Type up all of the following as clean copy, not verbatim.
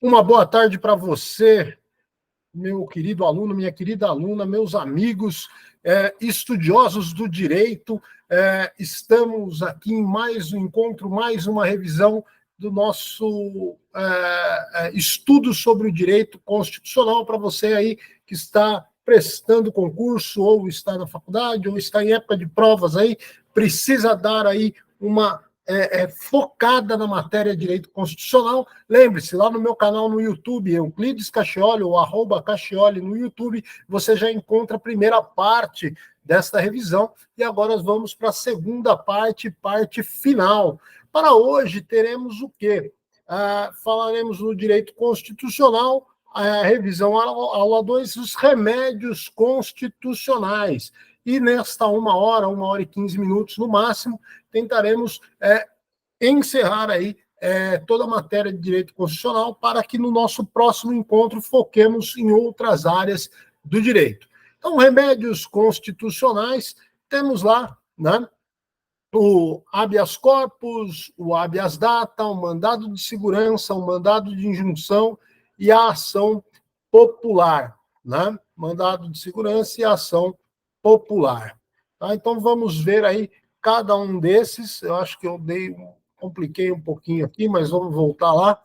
Uma boa tarde para você, meu querido aluno, minha querida aluna, meus amigos estudiosos do direito. Estamos aqui em mais um encontro, mais uma revisão do nosso estudo sobre o direito constitucional para você aí que está prestando concurso, ou está na faculdade, ou está em época de provas aí, precisa dar aí uma focada na matéria de direito constitucional. Lembre-se, lá no meu canal no YouTube, Euclides Cacchioli, ou @Cacchioli no YouTube, você já encontra a primeira parte desta revisão, e agora nós vamos para a segunda parte, parte final. Para hoje teremos o quê? Falaremos no direito constitucional, a revisão aula 2, os remédios constitucionais. E nesta 1 hora e 15 minutos no máximo, tentaremos encerrar aí toda a matéria de direito constitucional para que no nosso próximo encontro foquemos em outras áreas do direito. Então, remédios constitucionais, temos lá, né, o habeas corpus, o habeas data, o mandado de segurança, o mandado de injunção e a ação popular, né? Mandado de segurança e a ação popular. Tá? Então, vamos ver aí cada um desses. Eu acho que eu compliquei um pouquinho aqui, mas vamos voltar lá.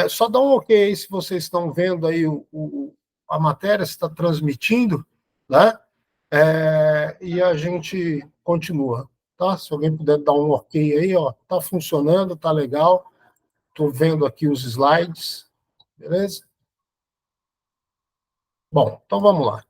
Só dá um ok aí se vocês estão vendo aí a matéria, se está transmitindo, né? E a gente continua, tá? Se alguém puder dar um ok aí, ó, tá funcionando, tá legal. Estou vendo aqui os slides, beleza? Bom, então vamos lá.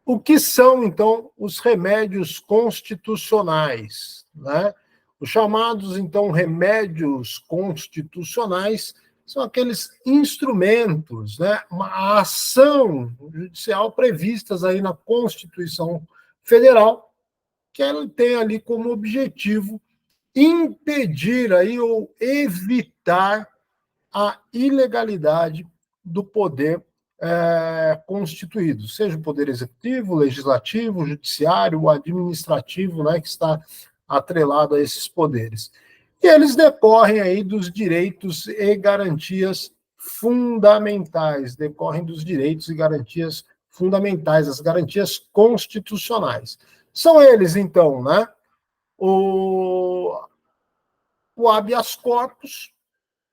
O que são, então, os remédios constitucionais, né? Os chamados, então, remédios constitucionais são aqueles instrumentos, né, uma ação judicial previstas aí na Constituição Federal, que ela tem ali como objetivo impedir aí ou evitar a ilegalidade do poder constituído, seja o poder executivo, legislativo, judiciário, administrativo, né, que está atrelado a esses poderes. E eles decorrem aí dos direitos e garantias fundamentais, decorrem dos direitos e garantias fundamentais, as garantias constitucionais. São eles, então, né, o habeas corpus,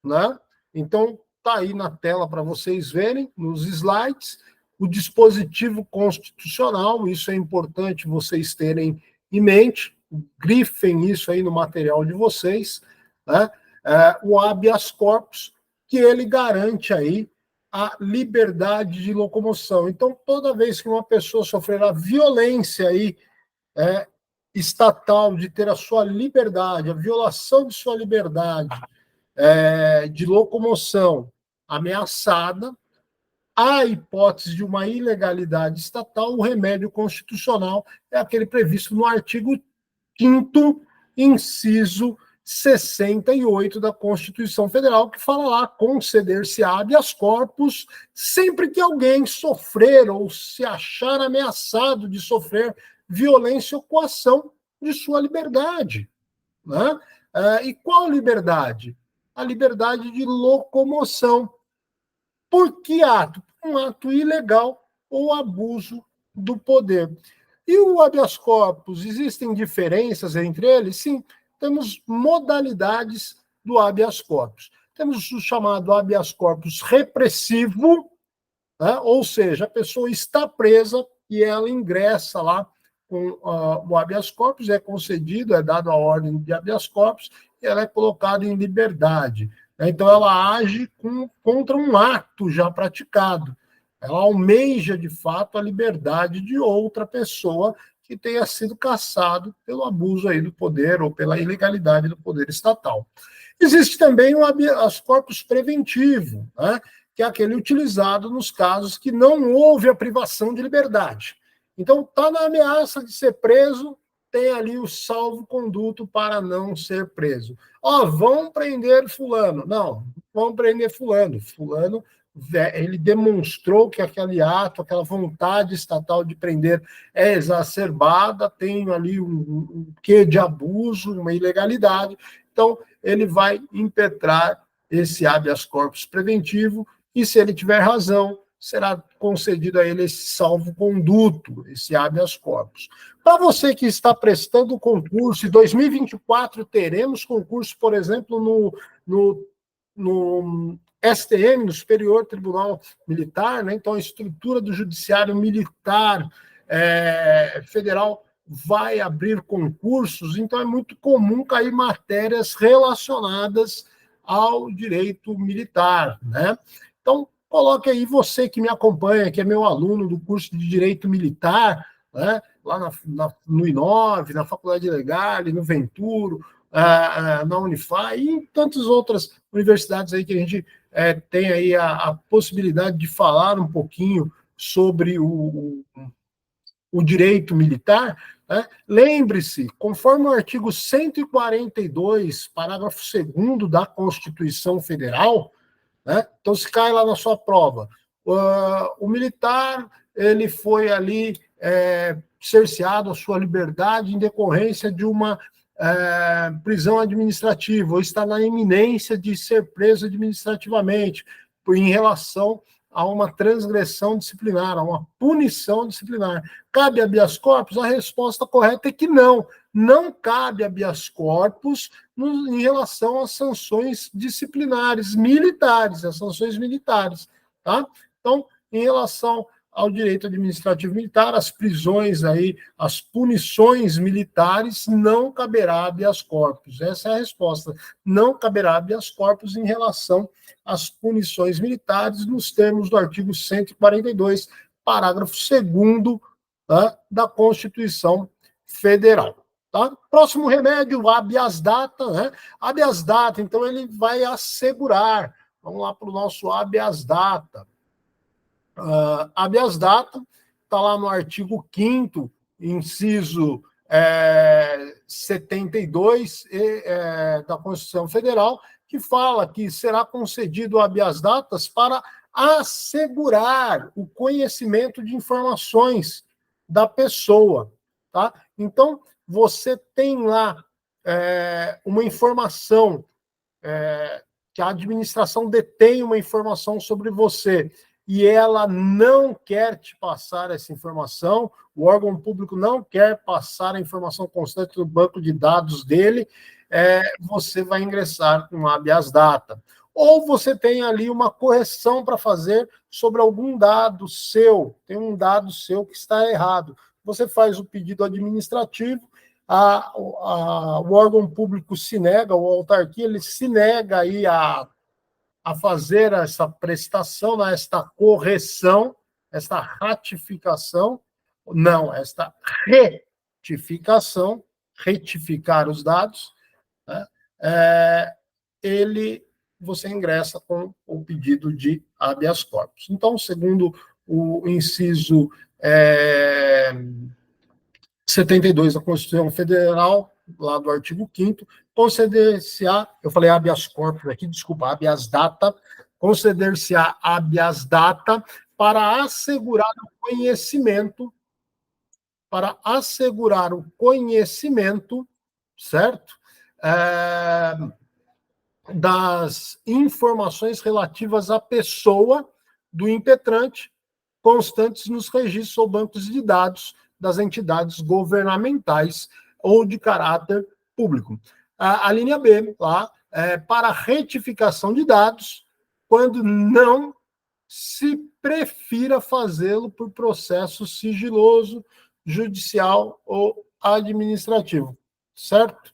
né? Então, está aí na tela para vocês verem, nos slides, o dispositivo constitucional. Isso é importante vocês terem em mente, grifem isso aí no material de vocês, né? O habeas corpus, que ele garante aí a liberdade de locomoção. Então, toda vez que uma pessoa sofrer a violência aí, estatal, de ter a sua liberdade, a violação de sua liberdade de locomoção ameaçada, a hipótese de uma ilegalidade estatal, o remédio constitucional é aquele previsto no artigo 5º, inciso 68 da Constituição Federal, que fala lá, conceder-se habeas corpus sempre que alguém sofrer ou se achar ameaçado de sofrer violência ou coação de sua liberdade, né? E qual liberdade? A liberdade de locomoção. Por que ato? Um ato ilegal ou abuso do poder. E o habeas corpus, existem diferenças entre eles? Sim, temos modalidades do habeas corpus. Temos o chamado habeas corpus repressivo, né? Ou seja, a pessoa está presa e ela ingressa lá com o habeas corpus, é concedido, é dado a ordem de habeas corpus, e ela é colocada em liberdade. Então, ela age contra um ato já praticado. Ela almeja, de fato, a liberdade de outra pessoa que tenha sido cassado pelo abuso aí do poder ou pela ilegalidade do poder estatal. Existe também o habeas corpus preventivo, né, que é aquele utilizado nos casos que não houve a privação de liberdade. Então, está na ameaça de ser preso, tem ali o salvo-conduto para não ser preso. Vão prender fulano. Não, vão prender fulano. Fulano, ele demonstrou que aquele ato, aquela vontade estatal de prender é exacerbada, tem ali um quê de abuso, uma ilegalidade. Então, ele vai impetrar esse habeas corpus preventivo e, se ele tiver razão, será concedido a ele esse salvo-conduto, esse habeas corpus. Para você que está prestando o concurso, em 2024 teremos concurso, por exemplo, no STM, no Superior Tribunal Militar, né? Então a estrutura do Judiciário Militar Federal vai abrir concursos, então é muito comum cair matérias relacionadas ao direito militar, né? Então, coloque aí você que me acompanha, que é meu aluno do curso de Direito Militar, né? Lá no I9, na Faculdade Legal, no Venturo, na Unify e em tantas outras universidades aí que a gente tem aí a possibilidade de falar um pouquinho sobre o direito militar, né? Lembre-se, conforme o artigo 142, parágrafo 2º da Constituição Federal, né? Então, se cai lá na sua prova, o militar ele foi ali cerceado a sua liberdade em decorrência de uma prisão administrativa, ou está na iminência de ser preso administrativamente, em relação a uma transgressão disciplinar, a uma punição disciplinar. Cabe habeas corpus? A resposta correta é que não. Não cabe habeas corpus em relação às sanções disciplinares militares, as sanções militares. Tá? Então, em relação ao direito administrativo militar, as prisões aí, as punições militares, não caberá habeas corpus. Essa é a resposta. Não caberá habeas corpus em relação às punições militares, nos termos do artigo 142, parágrafo 2º, tá, da Constituição Federal. Tá? Próximo remédio, habeas data. Né? Habeas data, então, ele vai assegurar. Vamos lá para o nosso habeas data. Habeas data está lá no artigo 5º, inciso 72 da Constituição Federal, que fala que será concedido habeas datas para assegurar o conhecimento de informações da pessoa. Tá? Então, você tem lá uma informação, que a administração detém uma informação sobre você, e ela não quer te passar essa informação, o órgão público não quer passar a informação constante do banco de dados dele, você vai ingressar com habeas data. Ou você tem ali uma correção para fazer sobre algum dado seu, tem um dado seu que está errado. Você faz o pedido administrativo, o órgão público se nega, o autarquia, ele se nega aí a fazer essa prestação, né, esta correção, esta ratificação, não, esta retificação, retificar os dados, né, você ingressa com o pedido de habeas corpus. Então, segundo o inciso 72 da Constituição Federal, lá do artigo 5º, conceder-se-á, eu falei habeas corpus aqui, desculpa, habeas data, conceder-se-á habeas data para assegurar o conhecimento, certo? Das informações relativas à pessoa do impetrante, constantes nos registros ou bancos de dados das entidades governamentais ou de caráter público. A linha B, lá, para retificação de dados, quando não se prefira fazê-lo por processo sigiloso, judicial ou administrativo, certo?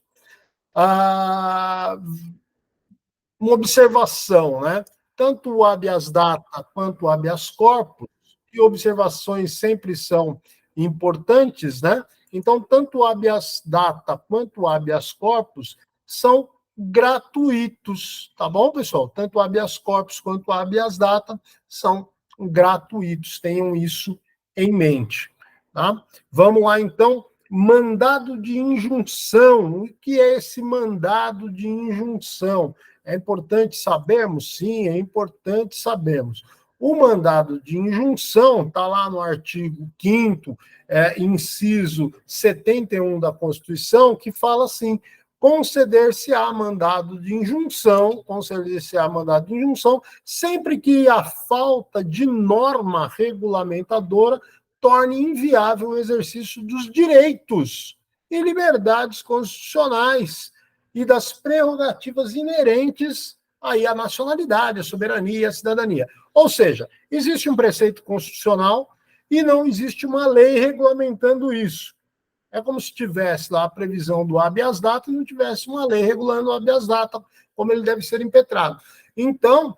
Uma observação, né? Tanto o habeas data quanto o habeas corpus, e observações sempre são importantes, né? Então, tanto o habeas data quanto o habeas corpus são gratuitos, tá bom, pessoal? Tanto o habeas corpus quanto o habeas data são gratuitos, tenham isso em mente, tá? Vamos lá, então, mandado de injunção. O que é esse mandado de injunção? É importante sabermos? Sim, é importante sabermos. O mandado de injunção está lá no artigo 5º, inciso 71 da Constituição, que fala assim: conceder-se-á mandado de injunção, sempre que a falta de norma regulamentadora torne inviável o exercício dos direitos e liberdades constitucionais e das prerrogativas inerentes aí à nacionalidade, à soberania e à cidadania. Ou seja, existe um preceito constitucional e não existe uma lei regulamentando isso. É como se tivesse lá a previsão do habeas data e não tivesse uma lei regulando o habeas data, como ele deve ser impetrado. Então,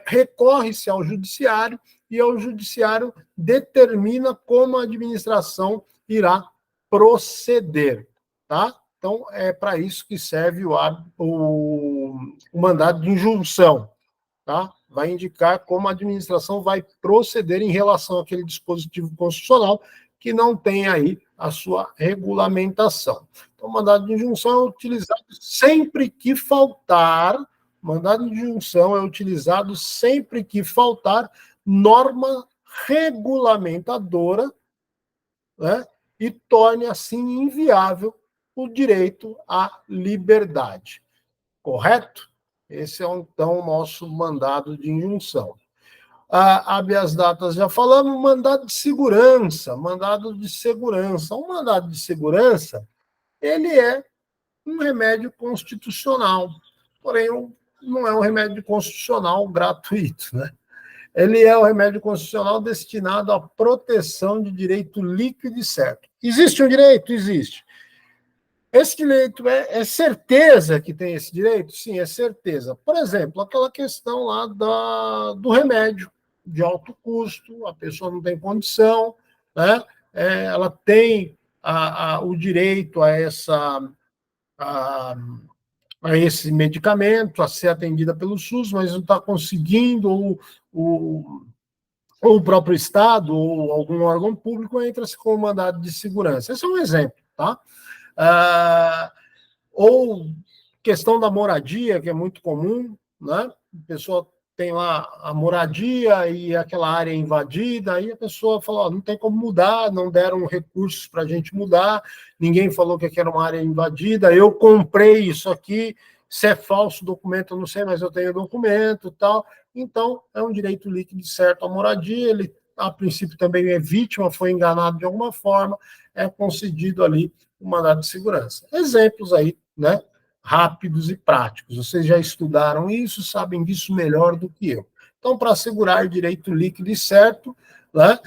recorre-se ao judiciário e o judiciário determina como a administração irá proceder, tá? Então, é para isso que serve o mandado de injunção, tá? Vai indicar como a administração vai proceder em relação àquele dispositivo constitucional que não tem aí a sua regulamentação. Então, o mandado de injunção é utilizado sempre que faltar, norma regulamentadora, né, e torne assim inviável o direito à liberdade. Correto? Esse é, então, o nosso mandado de injunção. Habeas datas, já falamos, mandado de segurança. Um mandado de segurança, ele é um remédio constitucional, porém não é um remédio constitucional gratuito, né? Ele é um remédio constitucional destinado à proteção de direito líquido e certo. Existe um direito? Existe. Esse direito é certeza que tem esse direito? Sim, é certeza. Por exemplo, aquela questão lá do remédio de alto custo, a pessoa não tem condição, né? Ela tem o direito a esse medicamento, a ser atendida pelo SUS, mas não está conseguindo, ou o próprio Estado, ou algum órgão público, entra-se com o mandado de segurança. Esse é um exemplo, tá? Ou questão da moradia, que é muito comum, né? A pessoa tem lá a moradia e aquela área é invadida, aí a pessoa fala, não tem como mudar, não deram recursos para a gente mudar, ninguém falou que aqui era uma área invadida, eu comprei isso aqui, se é falso documento, eu não sei, mas eu tenho documento e tal. Então, é um direito líquido certo à moradia, ele, a princípio, também é vítima, foi enganado de alguma forma, é concedido ali o mandado de segurança. Exemplos aí, né, rápidos e práticos. Vocês já estudaram isso, sabem disso melhor do que eu. Então, para assegurar direito líquido e certo, né,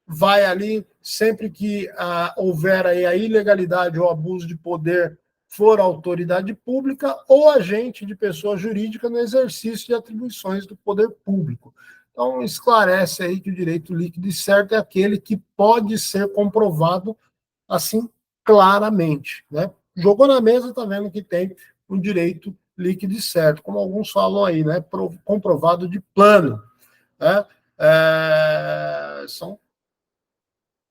vai ali, sempre que houver aí a ilegalidade ou abuso de poder, for autoridade pública ou agente de pessoa jurídica no exercício de atribuições do poder público. Então, esclarece aí que o direito líquido e certo é aquele que pode ser comprovado assim, claramente, né? Jogou na mesa, está vendo que tem um direito líquido e certo, como alguns falam aí, né? Comprovado de plano, né?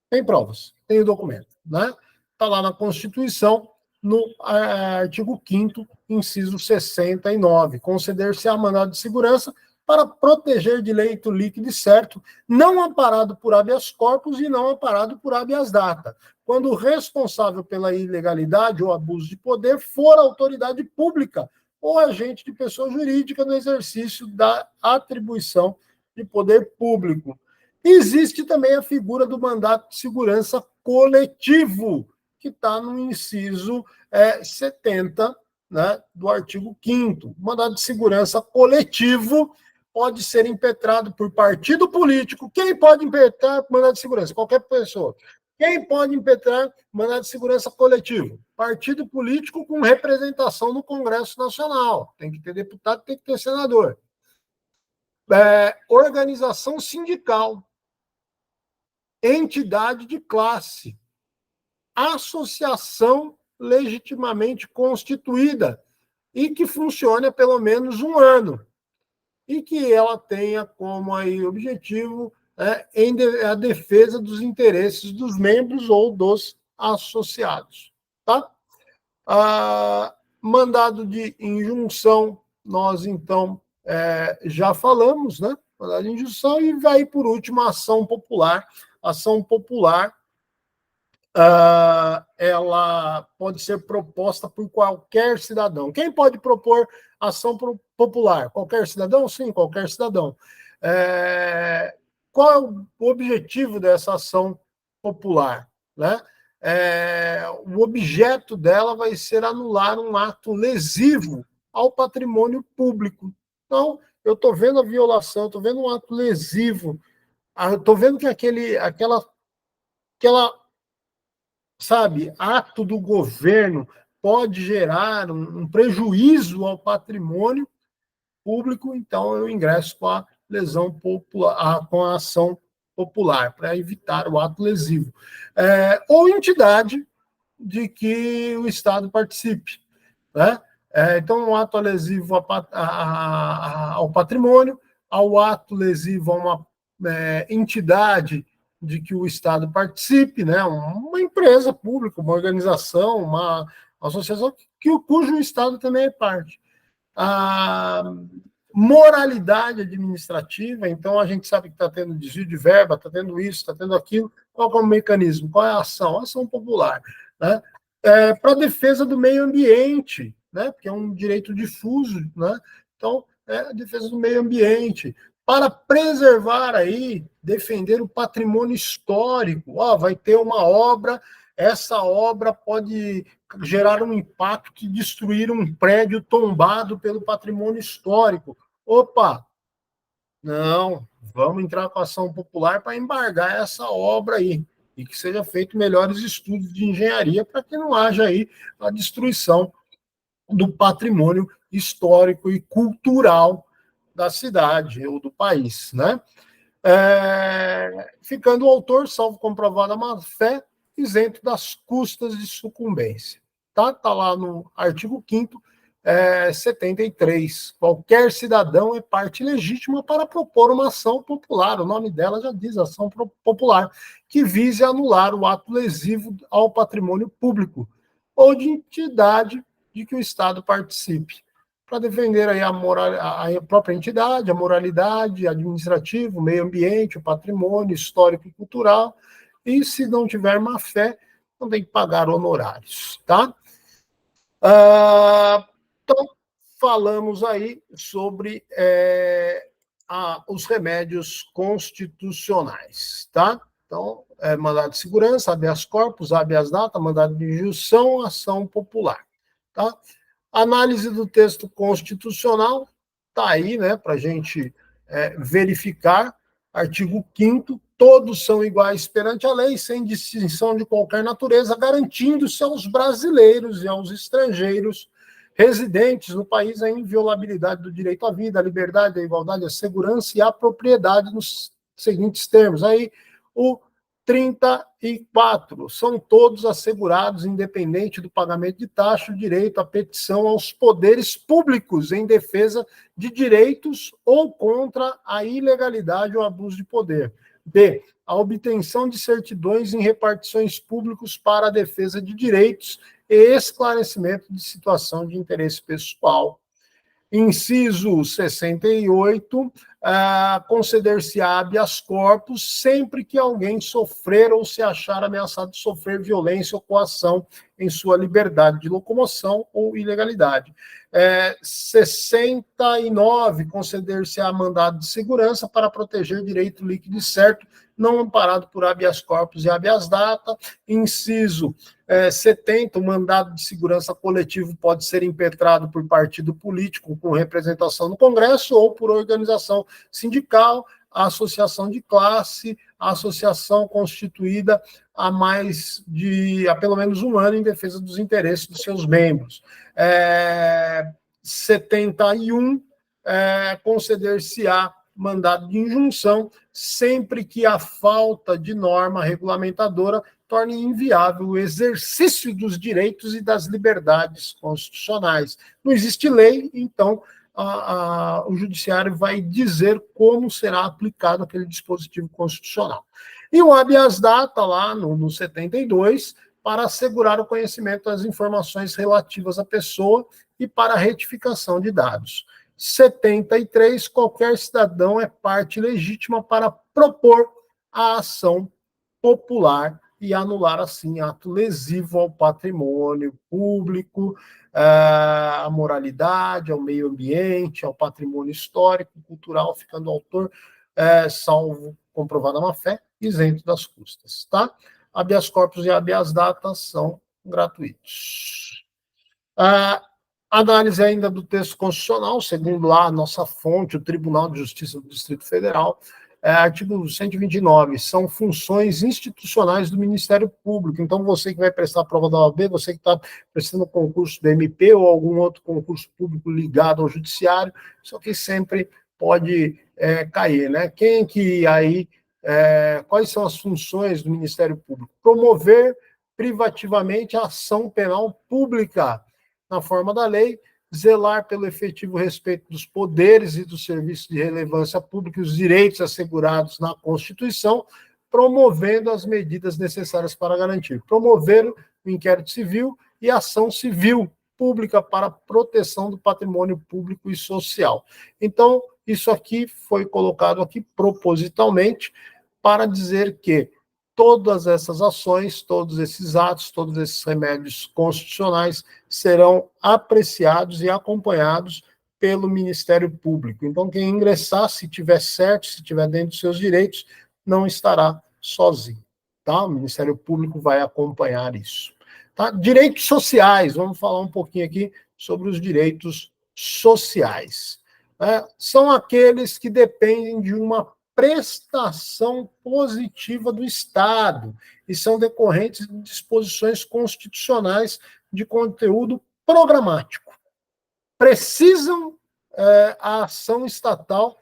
Tem provas, tem o documento, né? Está lá na Constituição, no artigo 5º, inciso 69, conceder-se-á mandado de segurança para proteger direito líquido e certo, não amparado por habeas corpus e não amparado por habeas data, quando o responsável pela ilegalidade ou abuso de poder for autoridade pública ou agente de pessoa jurídica no exercício da atribuição de poder público. Existe também a figura do mandato de segurança coletivo, que está no inciso 70, né, do artigo 5º. O mandato de segurança coletivo pode ser impetrado por partido político. Quem pode impetrar mandado de segurança? Qualquer pessoa. Quem pode impetrar mandado de segurança coletivo? Partido político com representação no Congresso Nacional. Tem que ter deputado, tem que ter senador. Organização sindical, entidade de classe, associação legitimamente constituída e que funcione há pelo menos um ano e que ela tenha como aí objetivo a defesa dos interesses dos membros ou dos associados. Tá? Mandado de injunção, nós então já falamos, né? Mandado de injunção, e vai por último a ação popular. Ação popular ela pode ser proposta por qualquer cidadão. Quem pode propor ação popular? Qualquer cidadão? Sim, qualquer cidadão. Qual é o objetivo dessa ação popular? Né? O objeto dela vai ser anular um ato lesivo ao patrimônio público. Então, eu estou vendo a violação, estou vendo um ato lesivo, estou vendo que aquela sabe, ato do governo pode gerar um prejuízo ao patrimônio público, então eu ingresso com a lesão popular, com a ação popular, para evitar o ato lesivo. Ou entidade de que o Estado participe. Né? Então, um ato lesivo ao patrimônio, ao ato lesivo a uma entidade de que o Estado participe, né? Uma empresa pública, uma organização, uma associação, cujo Estado também é parte. A moralidade administrativa, então a gente sabe que está tendo desvio de verba, está tendo isso, está tendo aquilo. Qual é o mecanismo? Qual é a ação? A ação popular. Né? Para a defesa do meio ambiente, né? Porque é um direito difuso, né? Então, a defesa do meio ambiente, para preservar aí, defender o patrimônio histórico. Vai ter uma obra, essa obra pode gerar um impacto que destruir um prédio tombado pelo patrimônio histórico. Opa, não, vamos entrar com a ação popular para embargar essa obra aí e que seja feito melhores estudos de engenharia para que não haja aí a destruição do patrimônio histórico e cultural da cidade ou do país, né? Ficando o autor, salvo comprovada má-fé, isento das custas de sucumbência. Tá lá no artigo 5º, 73. Qualquer cidadão é parte legítima para propor uma ação popular, o nome dela já diz, ação popular, que vise anular o ato lesivo ao patrimônio público ou de entidade de que o Estado participe, para defender aí a própria entidade, a moralidade administrativa, o meio ambiente, o patrimônio histórico e cultural, e se não tiver má fé, não tem que pagar honorários, tá? Então, falamos aí sobre os remédios constitucionais, tá? Então, mandado de segurança, habeas corpus, habeas data, mandado de injunção, ação popular, tá? Análise do texto constitucional está aí, né, para a gente verificar. Artigo 5º, todos são iguais perante a lei, sem distinção de qualquer natureza, garantindo-se aos brasileiros e aos estrangeiros residentes no país a inviolabilidade do direito à vida, à liberdade, à igualdade, à segurança e à propriedade nos seguintes termos. Aí, o 34. São todos assegurados, independente do pagamento de taxa, o direito à petição aos poderes públicos em defesa de direitos ou contra a ilegalidade ou abuso de poder. B. A obtenção de certidões em repartições públicos para a defesa de direitos e esclarecimento de situação de interesse pessoal. Inciso 68, conceder-se-á habeas corpus sempre que alguém sofrer ou se achar ameaçado de sofrer violência ou coação em sua liberdade de locomoção ou ilegalidade. 69, conceder-se-á mandado de segurança para proteger direito líquido e certo, não amparado por habeas corpus e habeas data. Inciso 70, o mandado de segurança coletivo pode ser impetrado por partido político com representação no Congresso ou por organização sindical, associação de classe, associação constituída há pelo menos um ano em defesa dos interesses dos seus membros. 71, conceder-se-á mandado de injunção sempre que a falta de norma regulamentadora torne inviável o exercício dos direitos e das liberdades constitucionais. Não existe lei, então o judiciário vai dizer como será aplicado aquele dispositivo constitucional. E o habeas data, lá no 72, para assegurar o conhecimento das informações relativas à pessoa e para a retificação de dados. 73, qualquer cidadão é parte legítima para propor a ação popular e anular, assim, ato lesivo ao patrimônio público, à moralidade, ao meio ambiente, ao patrimônio histórico, cultural, ficando o autor, salvo comprovada má-fé, isento das custas, tá? Habeas corpus e habeas data são gratuitos. Análise ainda do texto constitucional, segundo lá a nossa fonte, o Tribunal de Justiça do Distrito Federal, artigo 129, são funções institucionais do Ministério Público. Então, você que vai prestar a prova da OAB, você que está prestando concurso do MP ou algum outro concurso público ligado ao judiciário, isso aqui sempre pode cair, né? Quem que aí, quais são as funções do Ministério Público? Promover privativamente a ação penal pública, na forma da lei, zelar pelo efetivo respeito dos poderes e dos serviços de relevância pública e os direitos assegurados na Constituição, promovendo as medidas necessárias para garantir. Promover o inquérito civil e ação civil pública para proteção do patrimônio público e social. Então, isso aqui foi colocado aqui propositalmente para dizer que todas essas ações, todos esses atos, todos esses remédios constitucionais serão apreciados e acompanhados pelo Ministério Público. Então, quem ingressar, se tiver certo, se tiver dentro dos seus direitos, não estará sozinho, tá? O Ministério Público vai acompanhar isso. Tá? Direitos sociais, vamos falar um pouquinho aqui sobre os direitos sociais. São aqueles que dependem de uma prestação positiva do Estado e são decorrentes de disposições constitucionais de conteúdo programático. Precisam, a ação estatal,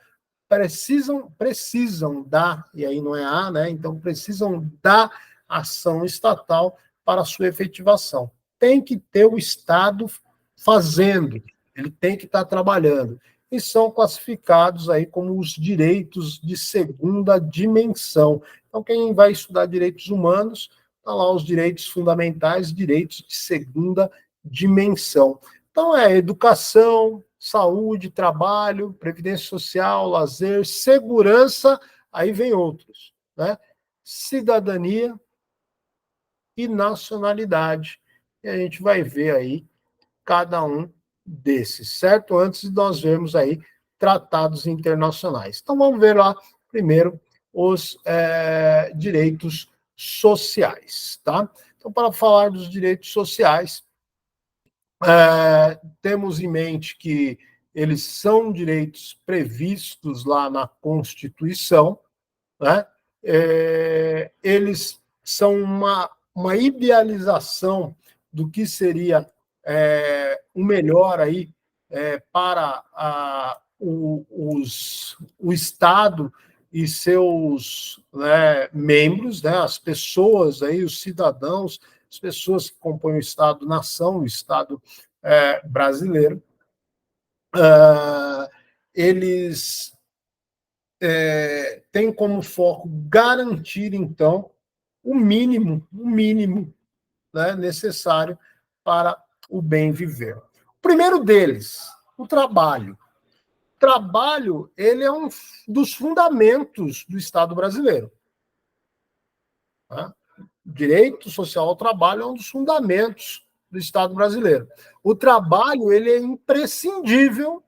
precisam da, e aí não é a, né? Então, precisam da ação estatal para a sua efetivação. Tem que ter o Estado fazendo, ele tem que estar trabalhando. E são classificados aí como os direitos de segunda dimensão. Então, quem vai estudar direitos humanos, está lá os direitos fundamentais, direitos de segunda dimensão. Então, educação, saúde, trabalho, previdência social, lazer, segurança, aí vem outros, né? Cidadania e nacionalidade. E a gente vai ver aí cada um desses, certo? Antes de nós vermos aí tratados internacionais. Então, vamos ver lá, primeiro, os direitos sociais, tá? Então, para falar dos direitos sociais, temos em mente que eles são direitos previstos lá na Constituição, né? Eles são uma idealização do que seria o melhor aí para o Estado e seus, né, membros, né, as pessoas aí, os cidadãos, as pessoas que compõem o Estado-nação, o Estado brasileiro, eles têm como foco garantir, então, o mínimo, né, necessário para o bem viver. O primeiro deles, o trabalho. O trabalho, ele é um dos fundamentos do Estado brasileiro. Tá? O direito social ao trabalho é um dos fundamentos do Estado brasileiro. O trabalho, ele é imprescindível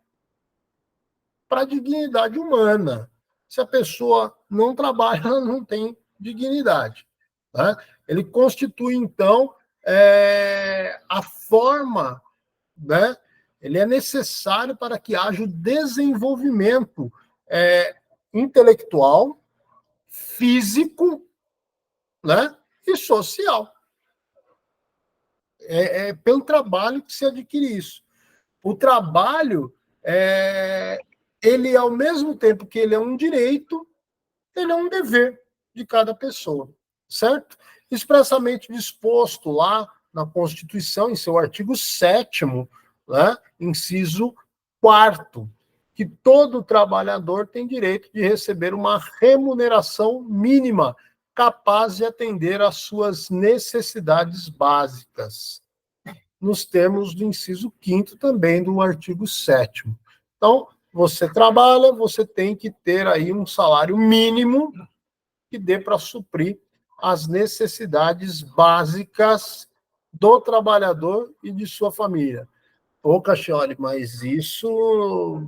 para a dignidade humana. Se a pessoa não trabalha, ela não tem dignidade. Tá? Ele constitui, então, a forma, né? Ele é necessário para que haja o desenvolvimento intelectual, físico, né? E social. É pelo trabalho que se adquire isso. O trabalho, ele, ao mesmo tempo que ele é um direito, ele é um dever de cada pessoa, certo? Expressamente disposto lá na Constituição, em seu artigo 7º, né, inciso 4º, que todo trabalhador tem direito de receber uma remuneração mínima capaz de atender às suas necessidades básicas, nos termos do inciso 5º também do artigo 7º. Então, você trabalha, você tem que ter aí um salário mínimo que dê para suprir as necessidades básicas do trabalhador e de sua família. Ô, Cachioli, mas isso,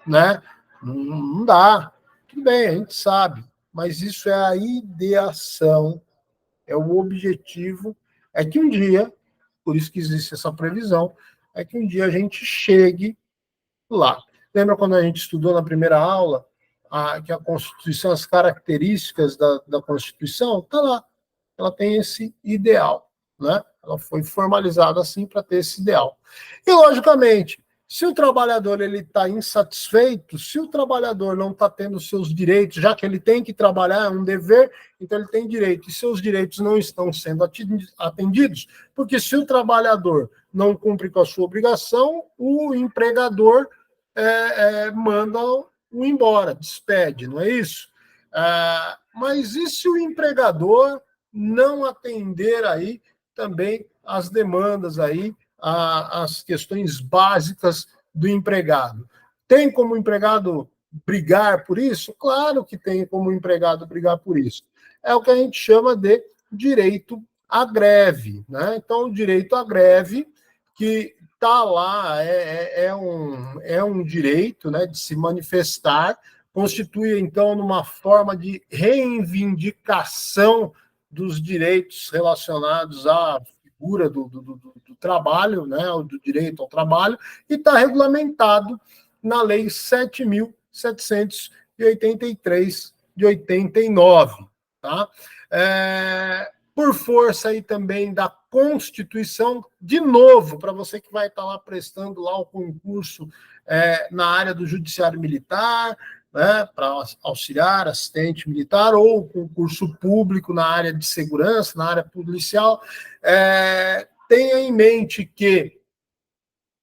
né, não dá. Tudo bem, a gente sabe, mas isso é a ideação, é o objetivo, é que um dia, por isso que existe essa previsão, é que um dia a gente chegue lá. Lembra quando a gente estudou na primeira aula que a Constituição, as características da Constituição? Está lá. Ela tem esse ideal, né? Ela foi formalizada assim para ter esse ideal. E, logicamente, se o trabalhador ele está insatisfeito, se o trabalhador não está tendo seus direitos, já que ele tem que trabalhar, é um dever, então ele tem direito, e seus direitos não estão sendo atendidos, porque se o trabalhador não cumpre com a sua obrigação, o empregador manda o embora, despede, não é isso? Mas e se o empregador não atender aí também as demandas aí, as questões básicas do empregado? Tem como o empregado brigar por isso? Claro que tem como o empregado brigar por isso. É o que a gente chama de direito à greve, né? Então, o direito à greve, que está lá, é um direito, né, de se manifestar, constitui, então, numa forma de reivindicação dos direitos relacionados à figura do trabalho, né, do direito ao trabalho, e está regulamentado na Lei 7.783 de 89. Tá? Por força aí também da Constituição, de novo, para você que vai estar lá prestando lá o concurso na área do Judiciário Militar, né, para auxiliar, assistente militar, ou concurso público na área de segurança, na área policial, tenha em mente que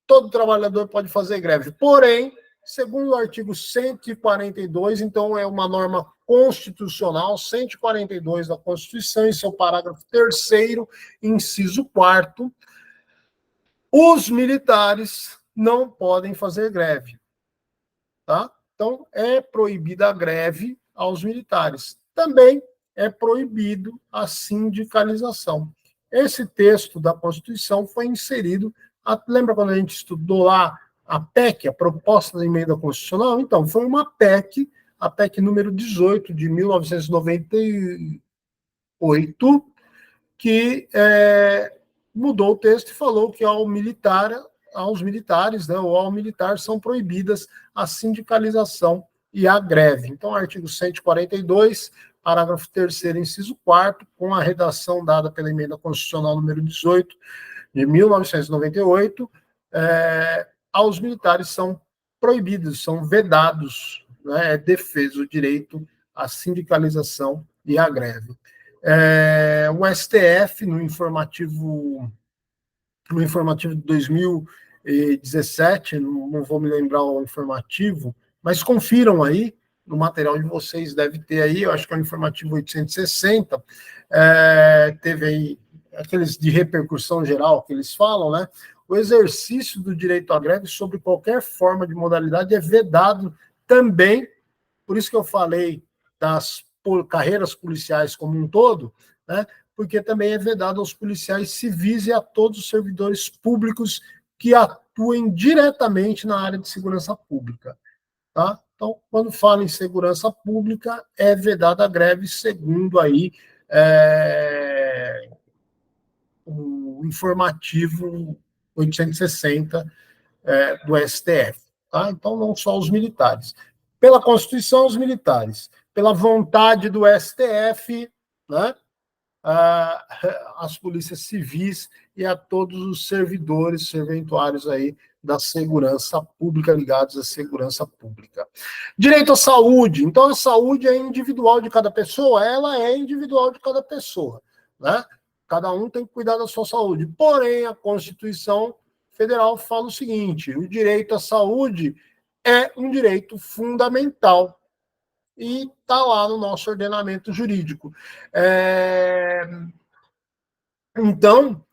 todo trabalhador pode fazer greve. Porém, segundo o artigo 142, então é uma norma constitucional, 142 da Constituição, em seu parágrafo 3º, inciso 4º, os militares não podem fazer greve. Tá? Então, é proibida a greve aos militares. Também é proibido a sindicalização. Esse texto da Constituição foi inserido, lembra quando a gente estudou lá a PEC, a Proposta de Emenda Constitucional? Então, foi uma PEC, a PEC número 18, de 1998, que mudou o texto e falou que aos militares, né, ou ao militar, são proibidas a sindicalização e a greve. Então, artigo 142, parágrafo 3º, inciso 4º, com a redação dada pela Emenda Constitucional número 18, de 1998, aos militares são proibidos, são vedados, né, é defeso o direito à sindicalização e à greve. O STF, no informativo de 2017, não vou me lembrar o informativo, mas confiram aí, no material de vocês deve ter aí, eu acho que é o informativo 860, teve aí aqueles de repercussão geral que eles falam, né? O exercício do direito à greve sobre qualquer forma de modalidade é vedado também, por isso que eu falei das carreiras policiais como um todo, né? Porque também é vedado aos policiais civis e a todos os servidores públicos que atuem diretamente na área de segurança pública. Tá? Então, quando fala em segurança pública, é vedada a greve, segundo aí o informativo 860 do STF. Tá? Então, não só os militares. Pela Constituição, os militares. Pela vontade do STF, né? As polícias civis e a todos os serventuários aí da segurança pública, ligados à segurança pública. Direito à saúde. Então, a saúde é individual de cada pessoa? Ela é individual de cada pessoa, né? Cada um tem que cuidar da sua saúde. Porém, a Constituição Federal fala o seguinte: o direito à saúde é um direito fundamental e está lá no nosso ordenamento jurídico. Então,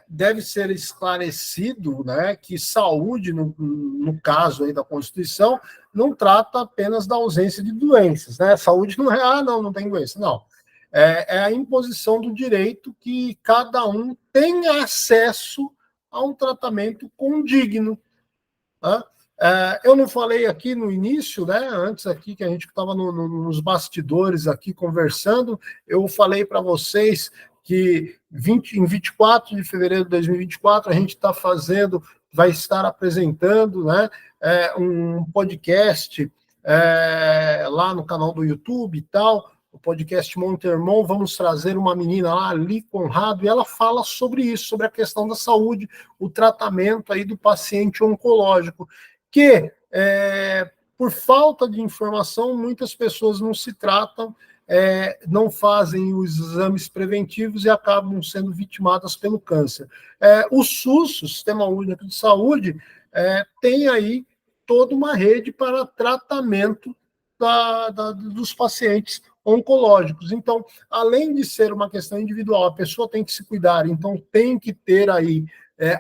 deve ser esclarecido, né, que saúde, no caso aí da Constituição, não trata apenas da ausência de doenças. Né? Saúde não é, não tem doença, não. É a imposição do direito que cada um tenha acesso a um tratamento condigno. Tá? Eu não falei aqui no início, né, antes aqui que a gente estava nos bastidores aqui conversando, eu falei para vocês que em 24 de fevereiro de 2024 a gente está vai estar apresentando, né, um podcast lá no canal do YouTube e tal, o podcast Montermon. Vamos trazer uma menina lá, Ali Conrado, e ela fala sobre isso, sobre a questão da saúde, o tratamento aí do paciente oncológico, que por falta de informação, muitas pessoas não se tratam, não fazem os exames preventivos e acabam sendo vitimadas pelo câncer. O SUS, o Sistema Único de Saúde, tem aí toda uma rede para tratamento dos pacientes oncológicos. Então, além de ser uma questão individual, a pessoa tem que se cuidar, então tem que ter aí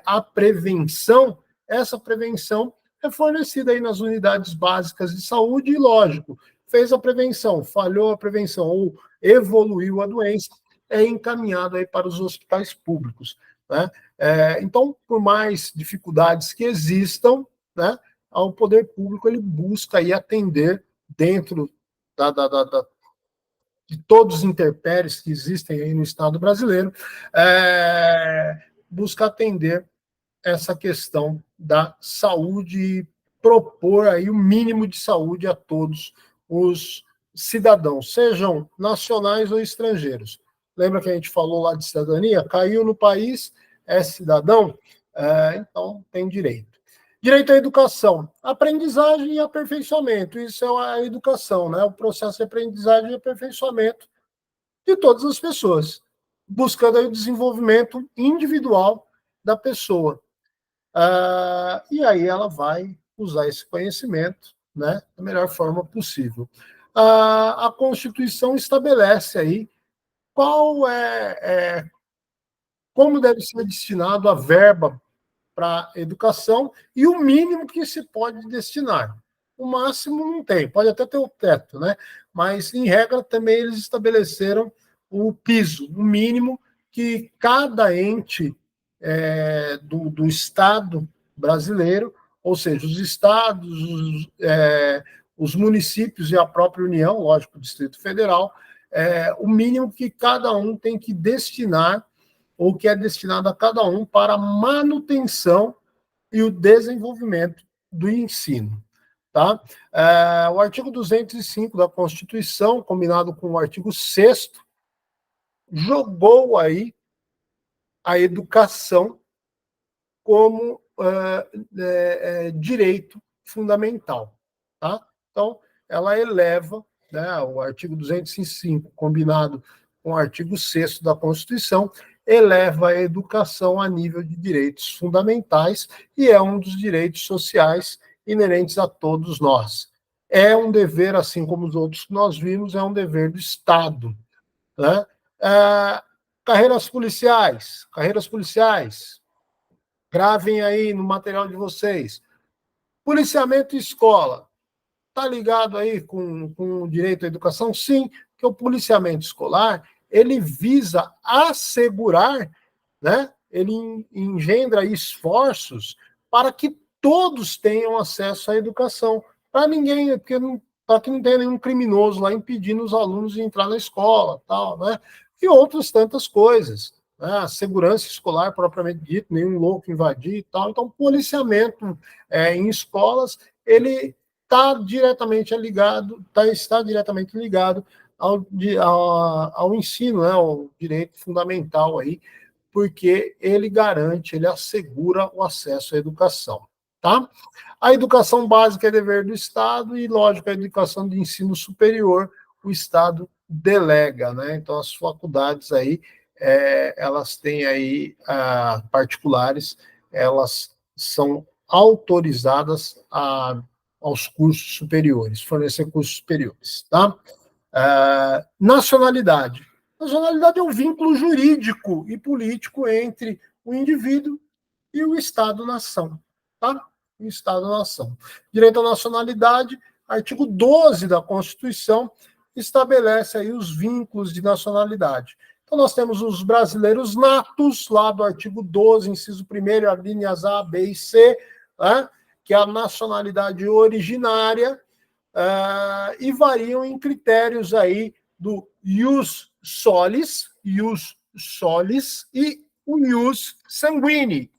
a prevenção. Essa prevenção é fornecida aí nas unidades básicas de saúde e, lógico, fez a prevenção, falhou a prevenção ou evoluiu a doença, é encaminhado aí para os hospitais públicos, né? Então, por mais dificuldades que existam, né, o poder público ele busca aí atender dentro de todos os intempéries que existem aí no Estado brasileiro, busca atender essa questão da saúde e propor aí o mínimo de saúde a todos os cidadãos, sejam nacionais ou estrangeiros. Lembra que a gente falou lá de cidadania? Caiu no país, é cidadão, então tem direito. Direito à educação, aprendizagem e aperfeiçoamento. Isso é a educação, né? O processo de aprendizagem e aperfeiçoamento de todas as pessoas, buscando aí o desenvolvimento individual da pessoa. E aí ela vai usar esse conhecimento, né, da melhor forma possível. A Constituição estabelece aí como deve ser destinado a verba para educação e o mínimo que se pode destinar. O máximo não tem, pode até ter o teto, né? Mas, em regra, também eles estabeleceram o piso, o mínimo que cada ente do Estado brasileiro, ou seja, os estados, os municípios e a própria União, lógico, o Distrito Federal, o mínimo que cada um tem que destinar, ou que é destinado a cada um para a manutenção e o desenvolvimento do ensino. Tá? O artigo 205 da Constituição, combinado com o artigo 6º, jogou aí a educação como direito fundamental. Tá? Então, ela eleva, né, o artigo 205, combinado com o artigo 6º da Constituição, eleva a educação a nível de direitos fundamentais e é um dos direitos sociais inerentes a todos nós. É um dever, assim como os outros que nós vimos, é um dever do Estado. Né? Carreiras policiais, gravem aí no material de vocês. Policiamento e escola, está ligado aí com o direito à educação? Sim, porque o policiamento escolar, ele visa assegurar, né? Ele engendra esforços para que todos tenham acesso à educação. Para ninguém, para que não tenha nenhum criminoso lá impedindo os alunos de entrar na escola, tal, né? E outras tantas coisas. Né? A segurança escolar, propriamente dito, nenhum louco invadir e tal. Então, policiamento em escolas, ele está diretamente ligado, está diretamente ligado ao ensino, né, ao direito fundamental aí, porque ele garante, ele assegura o acesso à educação. Tá? A educação básica é dever do Estado e, lógico, a educação de ensino superior, o Estado delega, né? Então, as faculdades aí, elas têm aí particulares, elas são autorizadas aos cursos superiores, fornecer cursos superiores, tá? Nacionalidade. Nacionalidade é um vínculo jurídico e político entre o indivíduo e o Estado-nação, tá? O Estado-nação. Direito à nacionalidade, artigo 12 da Constituição, estabelece aí os vínculos de nacionalidade. Então, nós temos os brasileiros natos, lá do artigo 12, inciso 1º, as linhas A, B e C, né, que é a nacionalidade originária, e variam em critérios aí do ius solis e o ius sanguínei,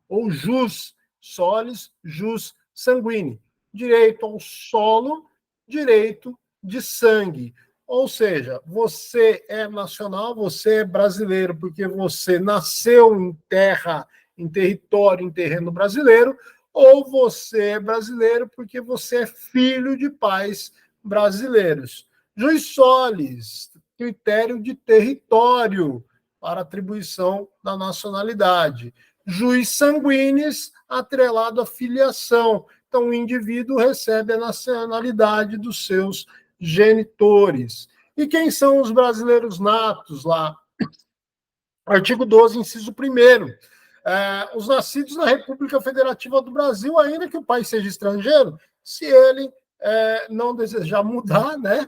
ou jus solis, jus sanguínei. Direito ao solo, direito de sangue. Ou seja, você é nacional, você é brasileiro porque você nasceu em terra, em território, em terreno brasileiro, ou você é brasileiro porque você é filho de pais brasileiros. Jus solis, critério de território para atribuição da nacionalidade. Jus sanguinis, atrelado à filiação. Então, o indivíduo recebe a nacionalidade dos seus genitores. E quem são os brasileiros natos lá? Artigo 12, inciso 1º. Os nascidos na República Federativa do Brasil, ainda que o pai seja estrangeiro, se ele não desejar mudar, né,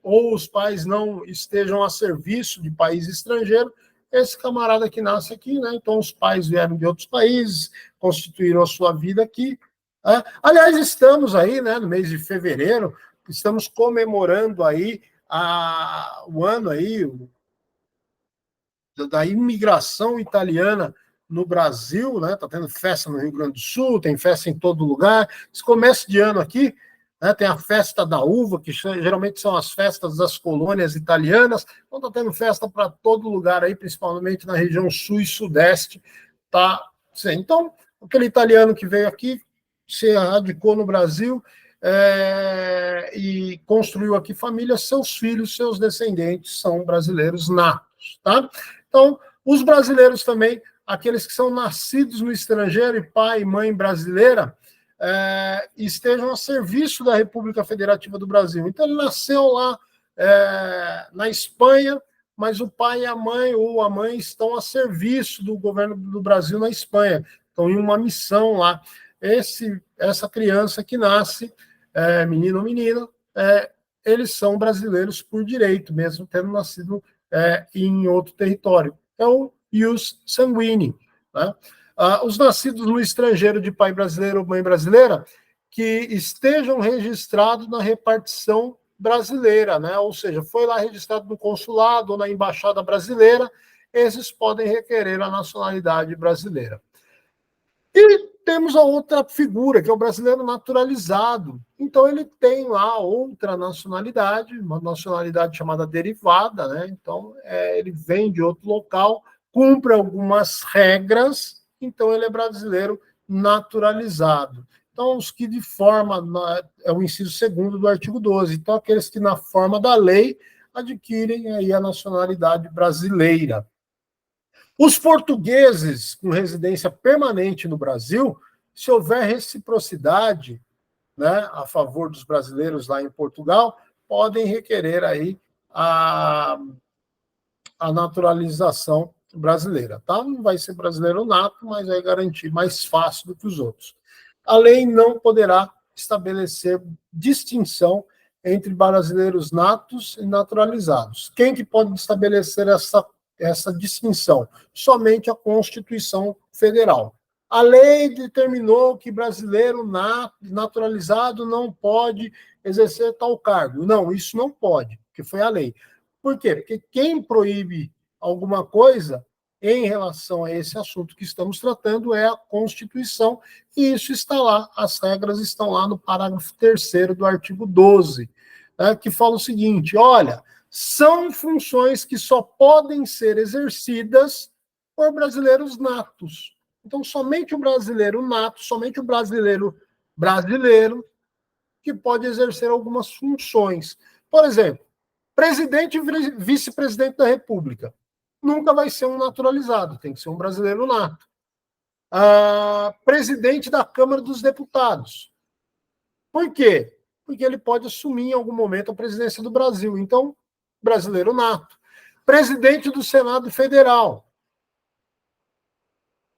ou os pais não estejam a serviço de país estrangeiro, esse camarada que nasce aqui, né, então os pais vieram de outros países, constituíram a sua vida aqui. Aliás, estamos aí, né, no mês de fevereiro, estamos comemorando aí o ano aí, da imigração italiana no Brasil, né? Tá tendo festa no Rio Grande do Sul, tem festa em todo lugar. Esse começo de ano aqui, né, tem a festa da uva, que geralmente são as festas das colônias italianas. Então tá tendo festa para todo lugar aí, principalmente na região sul e sudeste. Tá? Então, aquele italiano que veio aqui, se radicou no Brasil, e construiu aqui família, seus filhos, seus descendentes são brasileiros natos, tá? Então, os brasileiros também, aqueles que são nascidos no estrangeiro e pai e mãe brasileira, estejam a serviço da República Federativa do Brasil. Então, ele nasceu lá na Espanha, mas o pai e a mãe, ou a mãe, estão a serviço do governo do Brasil na Espanha, estão em uma missão lá. Essa criança que nasce, menino ou menina, eles são brasileiros por direito, mesmo tendo nascido em outro território. É o ius sanguínei. Né? Os nascidos no estrangeiro de pai brasileiro ou mãe brasileira que estejam registrados na repartição brasileira, né? Ou seja, foi lá registrado no consulado ou na embaixada brasileira, esses podem requerer a nacionalidade brasileira. E temos a outra figura, que é o brasileiro naturalizado. Então, ele tem lá outra nacionalidade, uma nacionalidade chamada derivada, né? Então, ele vem de outro local, cumpre algumas regras, então ele é brasileiro naturalizado. Então, os que de forma, é o inciso 2º do artigo 12, então aqueles que na forma da lei adquirem aí a nacionalidade brasileira. Os portugueses com residência permanente no Brasil, se houver reciprocidade, né, a favor dos brasileiros lá em Portugal, podem requerer aí a naturalização brasileira, tá? Não vai ser brasileiro nato, mas vai garantir mais fácil do que os outros. A lei não poderá estabelecer distinção entre brasileiros natos e naturalizados. Quem que pode estabelecer essa distinção? Somente a Constituição Federal. A lei determinou que brasileiro naturalizado não pode exercer tal cargo. Não, isso não pode, porque foi a lei. Por quê? Porque quem proíbe alguma coisa em relação a esse assunto que estamos tratando é a Constituição, e isso está lá, as regras estão lá no parágrafo 3º do artigo 12, né, que fala o seguinte: olha, são funções que só podem ser exercidas por brasileiros natos. Então, somente o brasileiro nato, somente o brasileiro que pode exercer algumas funções. Por exemplo, presidente e vice-presidente da República. Nunca vai ser um naturalizado, tem que ser um brasileiro nato. Presidente da Câmara dos Deputados. Por quê? Porque ele pode assumir em algum momento a presidência do Brasil. Então, brasileiro nato. Presidente do Senado Federal.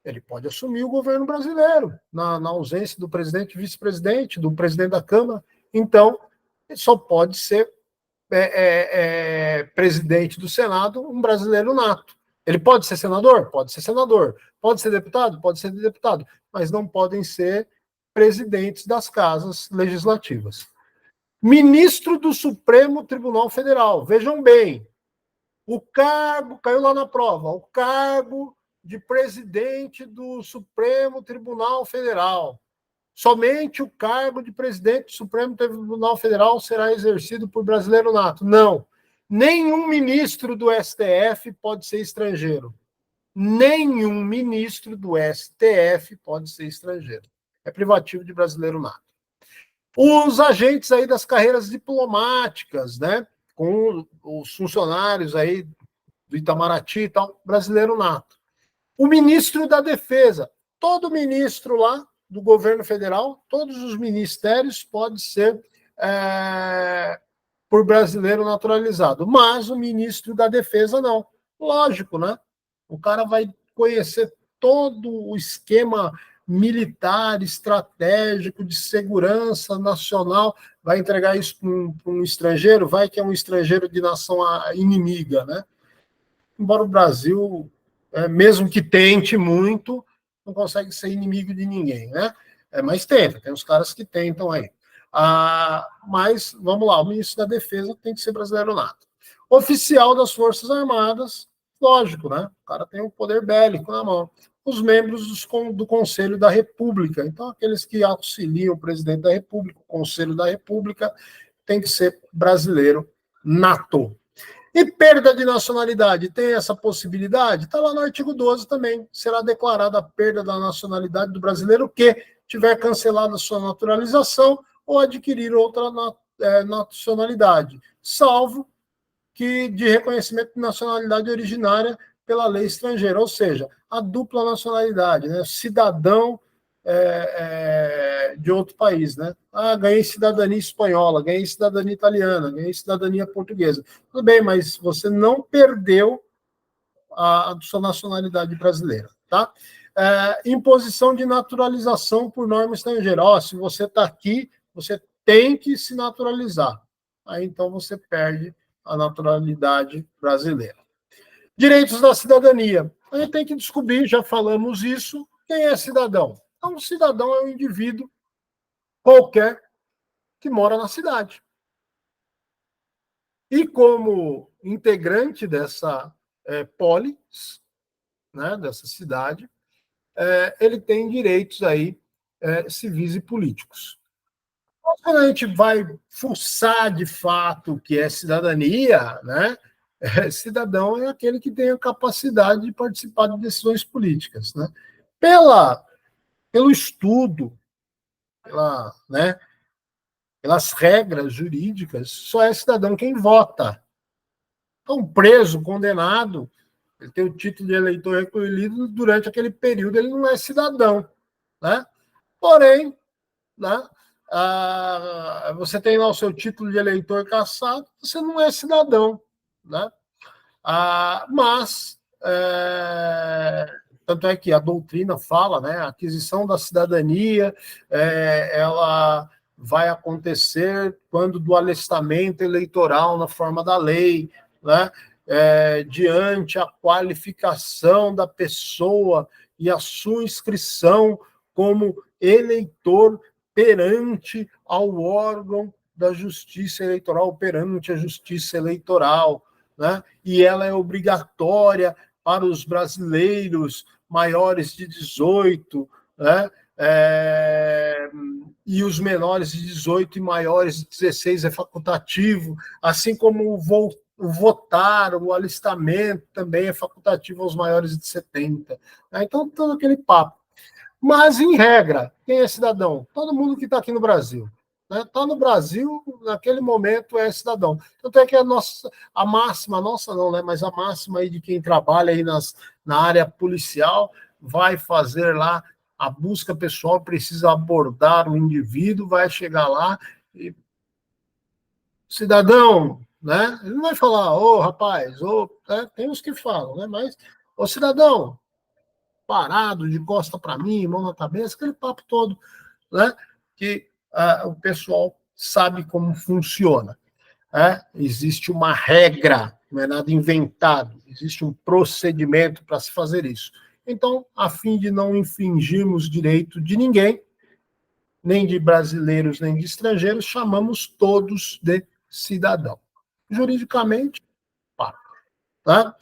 Ele pode assumir o governo brasileiro, na ausência do presidente e vice-presidente, do presidente da Câmara. Então, só pode ser presidente do Senado um brasileiro nato. Ele pode ser senador? Pode ser senador. Pode ser deputado? Pode ser deputado. Mas não podem ser presidentes das casas legislativas. Ministro do Supremo Tribunal Federal. Vejam bem, o cargo, caiu lá na prova, o cargo de presidente do Supremo Tribunal Federal. Somente o cargo de presidente do Supremo Tribunal Federal será exercido por brasileiro nato. Não. Nenhum ministro do STF pode ser estrangeiro. Nenhum ministro do STF pode ser estrangeiro. É privativo de brasileiro nato. Os agentes aí das carreiras diplomáticas, né, com os funcionários aí do Itamaraty e tal, brasileiro nato. O ministro da Defesa, todo ministro lá do governo federal, todos os ministérios podem ser por brasileiro naturalizado, mas o ministro da Defesa não. Lógico, né? O cara vai conhecer todo o esquema militar, estratégico, de segurança nacional, vai entregar isso para um estrangeiro, vai que é um estrangeiro de nação inimiga, né? Embora o Brasil, mesmo que tente muito, não consegue ser inimigo de ninguém, né? Mas tenta, tem os caras que tentam aí. Mas, vamos lá, o ministro da Defesa tem que ser brasileiro nato. Oficial das Forças Armadas, lógico, né? O cara tem o poder bélico na mão. Os membros do Conselho da República, então aqueles que auxiliam o presidente da República, o Conselho da República, tem que ser brasileiro nato. E perda de nacionalidade, tem essa possibilidade? Está lá no artigo 12 também. Será declarada a perda da nacionalidade do brasileiro que tiver cancelado a sua naturalização ou adquirir outra nacionalidade, salvo que de reconhecimento de nacionalidade originária pela lei estrangeira, ou seja, a dupla nacionalidade, né? Cidadão de outro país, né? Ganhei cidadania espanhola, ganhei cidadania italiana, ganhei cidadania portuguesa. Tudo bem, mas você não perdeu a sua nacionalidade brasileira, tá? Imposição de naturalização por norma estrangeira. Se você está aqui, você tem que se naturalizar. Aí, então, você perde a naturalidade brasileira. Direitos da cidadania. A gente tem que descobrir, já falamos isso, quem é cidadão. Então, o cidadão é um indivíduo qualquer que mora na cidade. E como integrante dessa polis, né, dessa cidade, ele tem direitos aí civis e políticos. Quando a gente vai fuçar de fato o que é cidadania, né, cidadão é aquele que tem a capacidade de participar de decisões políticas, né? Pelo estudo, pelas regras jurídicas, só é cidadão quem vota. Então, preso, condenado, ele tem o título de eleitor recolhido, durante aquele período ele não é cidadão, né? Porém, né, você tem lá o seu título de eleitor cassado, você não é cidadão, né? Mas, tanto é que a doutrina fala, né, a aquisição da cidadania, ela vai acontecer quando do alistamento eleitoral na forma da lei, né, diante a qualificação da pessoa e a sua inscrição como eleitor perante ao órgão da Justiça Eleitoral, perante a Justiça Eleitoral, né? E ela é obrigatória para os brasileiros maiores de 18, né? E os menores de 18 e maiores de 16 é facultativo, assim como o votar, o alistamento também é facultativo aos maiores de 70. Né? Então, todo aquele papo. Mas, em regra, quem é cidadão? Todo mundo que está aqui no Brasil. Está no Brasil, naquele momento é cidadão. Tanto é que a máxima, nossa não, né? Mas a máxima aí de quem trabalha aí na área policial vai fazer lá a busca pessoal, precisa abordar o indivíduo, vai chegar lá e cidadão, né? Ele não vai falar, rapaz, tem uns que falam, né? Mas, cidadão, parado, de costa para mim, mão na cabeça, aquele papo todo, né? Que o pessoal sabe como funciona. Existe uma regra, não é nada inventado, existe um procedimento para se fazer isso. Então, a fim de não infringirmos direito de ninguém, nem de brasileiros, nem de estrangeiros, chamamos todos de cidadão. Juridicamente, tá?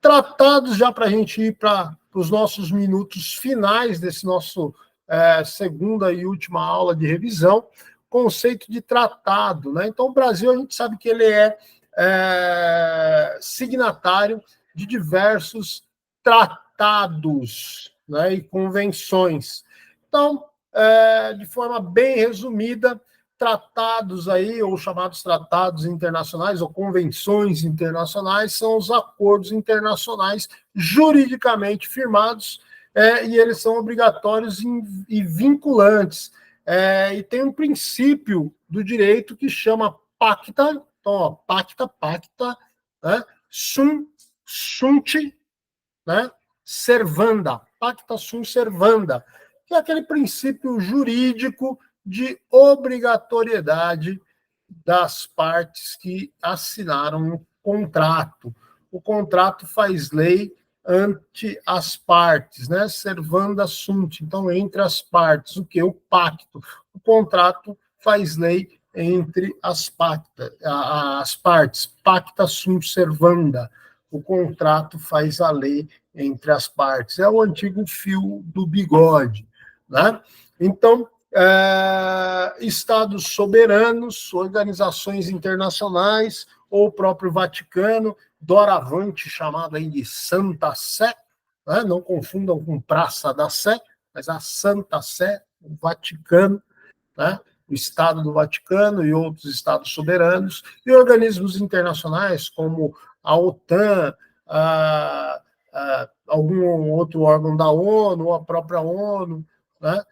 Tratados, já para a gente ir para os nossos minutos finais desse nosso segunda e última aula de revisão, conceito de tratado, né? Então, o Brasil, a gente sabe que ele é signatário de diversos tratados, né, e convenções. Então, de forma bem resumida, tratados aí, ou chamados tratados internacionais, ou convenções internacionais, são os acordos internacionais juridicamente firmados, e eles são obrigatórios e vinculantes. E tem um princípio do direito que chama pacta, então, ó, pacta, né, sunt, né, servanda, pacta sunt servanda, que é aquele princípio jurídico de obrigatoriedade das partes que assinaram o contrato. O contrato faz lei ante as partes, né? Servanda sunt. Então, entre as partes, o que? O pacto. O contrato faz lei entre as partes. Pacta sunt servanda. O contrato faz a lei entre as partes. É o antigo fio do bigode, né? Então, estados soberanos, organizações internacionais, ou o próprio Vaticano, doravante chamado aí de Santa Sé, né? Não confundam com Praça da Sé, mas a Santa Sé, o Vaticano, né? O Estado do Vaticano e outros estados soberanos, e organismos internacionais como a OTAN, algum outro órgão da ONU, ou a própria ONU, né?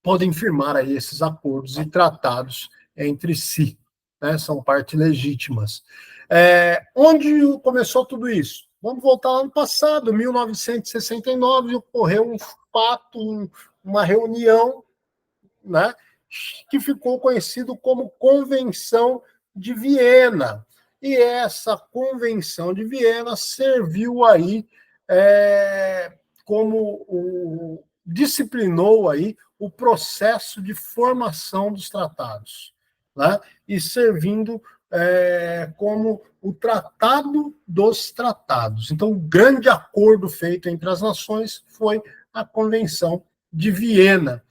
Podem firmar aí esses acordos e tratados entre si, né? São partes legítimas. Onde começou tudo isso? Vamos voltar lá no passado, 1969, ocorreu um fato, uma reunião, né, que ficou conhecido como Convenção de Viena. E essa Convenção de Viena serviu aí como disciplinou aí o processo de formação dos tratados, né? E servindo como o tratado dos tratados. Então, o grande acordo feito entre as nações foi a Convenção de Viena,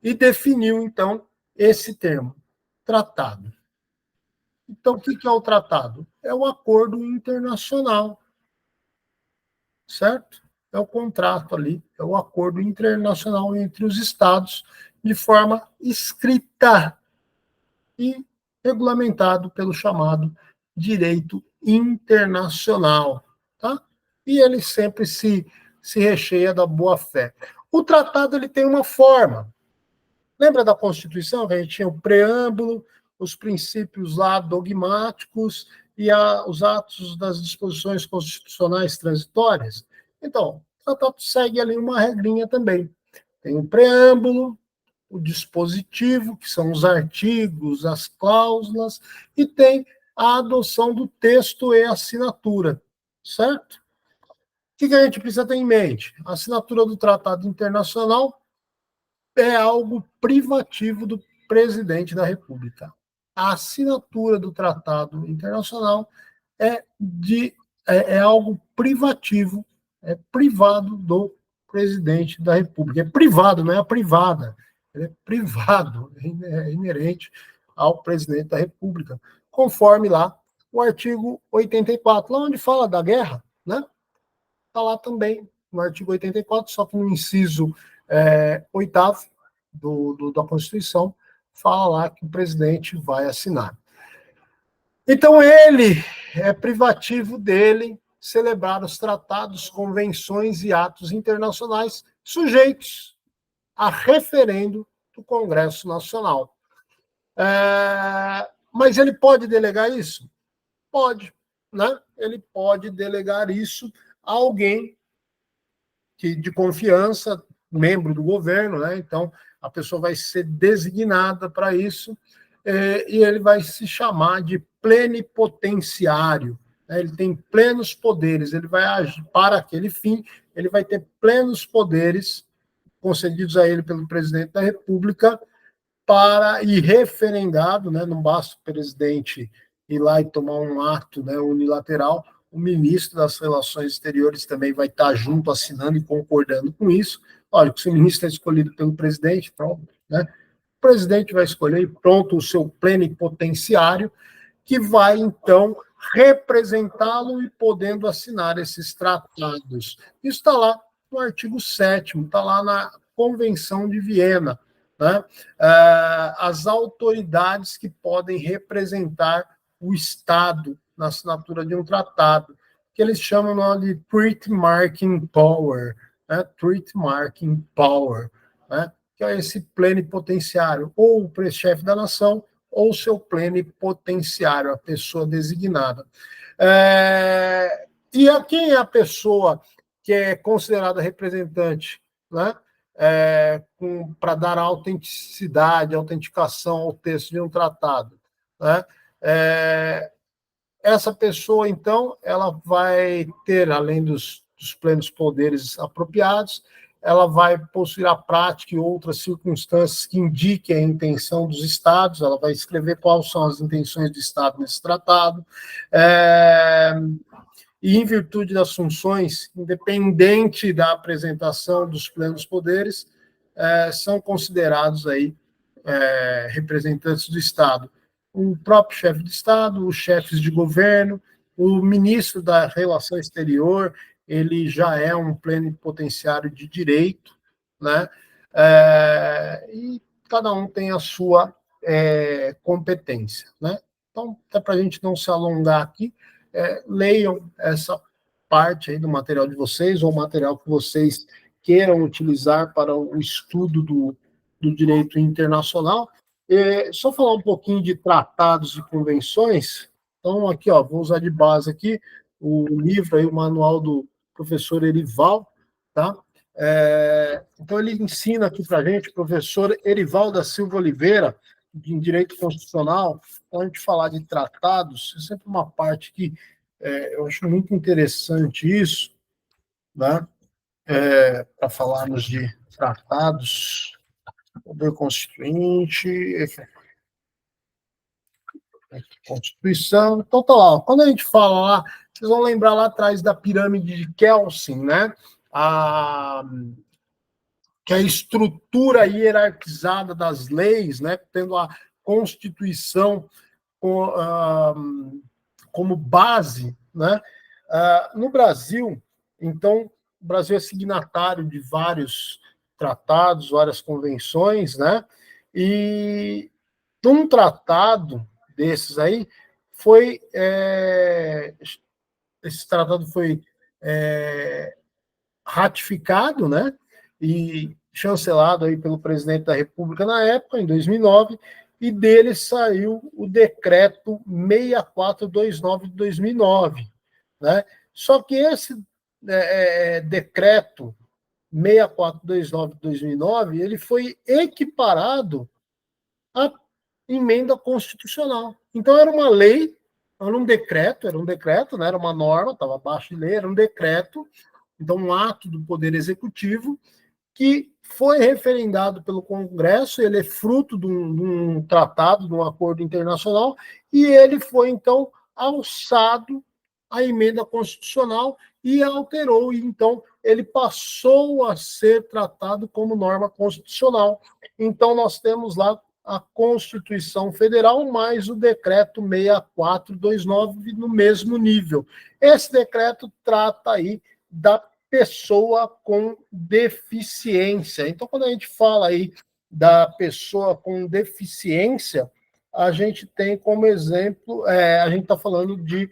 e definiu, então, esse termo, tratado. Então, o que é o tratado? É o acordo internacional, certo? É o contrato ali, é o acordo internacional entre os Estados, de forma escrita e regulamentado pelo chamado direito internacional, tá? E ele sempre se recheia da boa-fé. O tratado ele tem uma forma. Lembra da Constituição, que a gente tinha o preâmbulo, os princípios lá dogmáticos e os atos das disposições constitucionais transitórias? Então, o tratado segue ali uma regrinha também. Tem o preâmbulo, o dispositivo, que são os artigos, as cláusulas, e tem a adoção do texto e assinatura, certo? O que a gente precisa ter em mente? A assinatura do Tratado Internacional é algo privativo do presidente da República. A assinatura do Tratado Internacional é algo privativo, é privado do presidente da República. É privado, não é a privada. É privado, é inerente ao presidente da República, conforme lá o artigo 84, lá onde fala da guerra, né? Está lá também no artigo 84, só que no inciso 8º da Constituição, fala lá que o presidente vai assinar. Então, ele é privativo dele celebrar os tratados, convenções e atos internacionais sujeitos a referendo do Congresso Nacional. Mas ele pode delegar isso? Pode, né? Ele pode delegar isso a alguém de confiança, membro do governo, né? Então, a pessoa vai ser designada para isso, e ele vai se chamar de plenipotenciário. Ele tem plenos poderes, ele vai agir para aquele fim, ele vai ter plenos poderes concedidos a ele pelo presidente da República e referendado, né? Não basta o presidente ir lá e tomar um ato, né, unilateral, o ministro das Relações Exteriores também vai estar junto, assinando e concordando com isso. Olha, se o ministro é escolhido pelo presidente, pronto, né? O presidente vai escolher e pronto o seu plenipotenciário, que vai, então, representá-lo e podendo assinar esses tratados. Isso está lá no artigo 7º, está lá na Convenção de Viena, né? As autoridades que podem representar o Estado na assinatura de um tratado, que eles chamam de Treaty Marking Power, né? Treaty Marking Power, né? Que é esse plenipotenciário, ou o chefe da nação, ou seu plenipotenciário, a pessoa designada. E a quem é a pessoa que é considerada representante, né? Para dar autenticidade, autenticação ao texto de um tratado, né? Essa pessoa, então, ela vai ter, além dos plenos poderes apropriados, ela vai possuir a prática e outras circunstâncias que indiquem a intenção dos Estados, ela vai escrever quais são as intenções do Estado nesse tratado, e em virtude das funções, independente da apresentação dos plenos poderes, são considerados aí representantes do Estado. O próprio chefe de Estado, os chefes de governo, o ministro da Relação Exterior, ele já é um plenipotenciário de direito, né? E cada um tem a sua competência, né? Então, até para a gente não se alongar aqui, leiam essa parte aí do material de vocês, ou material que vocês queiram utilizar para o estudo do direito internacional. Só falar um pouquinho de tratados e convenções. Então, aqui, ó, vou usar de base aqui o livro, aí, o manual do professor Erival, tá? Então, ele ensina aqui para a gente, professor Erival da Silva Oliveira, em Direito Constitucional. Quando a gente falar de tratados, é sempre uma parte que eu acho muito interessante isso, né? Para falarmos de tratados, poder constituinte, Constituição. Então, tá lá. Ó. Quando a gente fala lá, vocês vão lembrar lá atrás da pirâmide de Kelsen, né? Que é a estrutura hierarquizada das leis, né? Tendo a Constituição como base, né? No Brasil, então, o Brasil é signatário de vários tratados, várias convenções, né? E um tratado desses aí esse tratado foi ratificado, né? E chancelado aí pelo presidente da República na época, em 2009, e dele saiu o decreto 6429 de 2009, né? Só que esse decreto 6429 de 2009, ele foi equiparado à emenda constitucional. Então era uma lei, era um decreto, né? Era uma norma, estava abaixo de lei, era um decreto, então um ato do Poder Executivo que foi referendado pelo Congresso, ele é fruto de um tratado, de um acordo internacional, e ele foi, então, alçado à emenda constitucional e alterou, e então ele passou a ser tratado como norma constitucional. Então, nós temos lá a Constituição Federal mais o decreto 6429 no mesmo nível. Esse decreto trata aí da pessoa com deficiência. Então, quando a gente fala aí da pessoa com deficiência, a gente tem como exemplo, a gente está falando de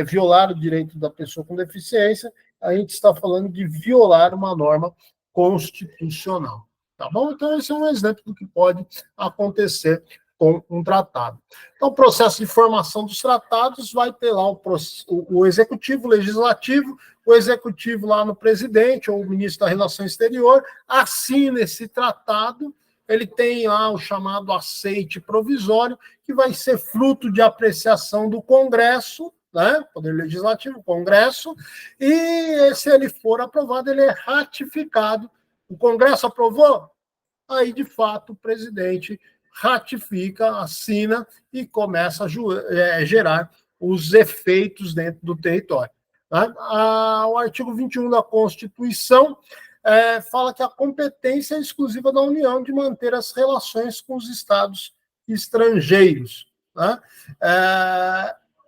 violar o direito da pessoa com deficiência, a gente está falando de violar uma norma constitucional. Tá bom? Então, esse é um exemplo do que pode acontecer com um tratado. Então, o processo de formação dos tratados vai ter lá o executivo, o legislativo, o executivo lá no presidente ou o ministro da Relação Exterior assina esse tratado ele tem lá o chamado aceite provisório, que vai ser fruto de apreciação do Congresso, né? Poder Legislativo, Congresso, e se ele for aprovado, ele é ratificado. O Congresso aprovou? Aí, de fato, o presidente ratifica, assina e começa a gerar os efeitos dentro do território. O artigo 21 da Constituição fala que a competência é exclusiva da União de manter as relações com os estados estrangeiros. Né?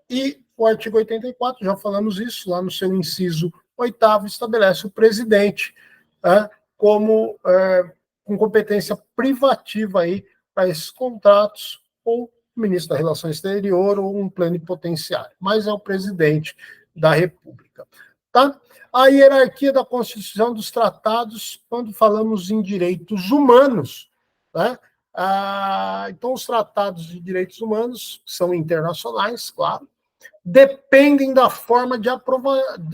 E o artigo 84, já falamos isso, lá no seu inciso 8º, estabelece o presidente como com competência privativa aí para esses contratos, ou o ministro da Relações Exterior ou um plenipotenciário, mas é o presidente da República. Tá? A hierarquia da Constituição dos tratados, quando falamos em direitos humanos, né? Então, os tratados de direitos humanos são internacionais, claro, dependem da forma de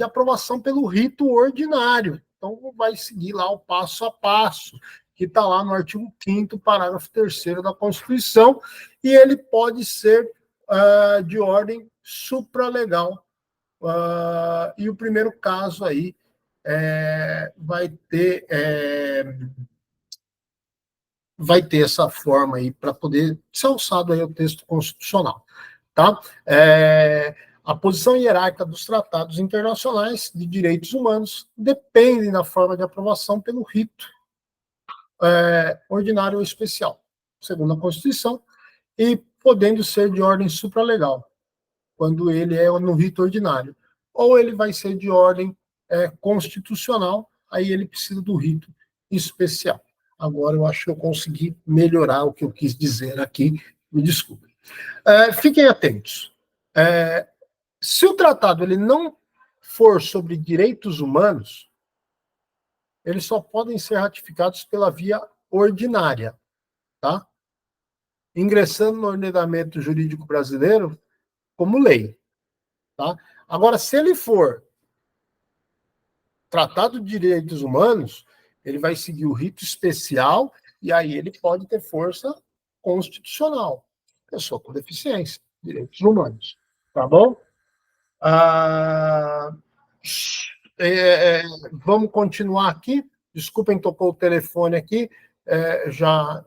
aprovação pelo rito ordinário. Então, vai seguir lá o passo a passo, que está lá no artigo 5º, parágrafo 3º da Constituição, e ele pode ser de ordem supralegal. E o primeiro caso aí vai ter essa forma aí para poder ser alçado aí ao texto constitucional. Tá? A posição hierárquica dos tratados internacionais de direitos humanos dependem da forma de aprovação pelo rito ordinário ou especial, segundo a Constituição, e podendo ser de ordem supralegal, quando ele é no rito ordinário. Ou ele vai ser de ordem constitucional, aí ele precisa do rito especial. Agora eu acho que eu consegui melhorar o que eu quis dizer aqui, me desculpe. Fiquem atentos. Se o tratado ele não for sobre direitos humanos, eles só podem ser ratificados pela via ordinária, tá? Ingressando no ordenamento jurídico brasileiro como lei, tá? Agora, se ele for tratado de direitos humanos, ele vai seguir o rito especial e aí ele pode ter força constitucional. Pessoa com deficiência, direitos humanos, tá bom? Vamos continuar aqui. Desculpem, tocou o telefone aqui.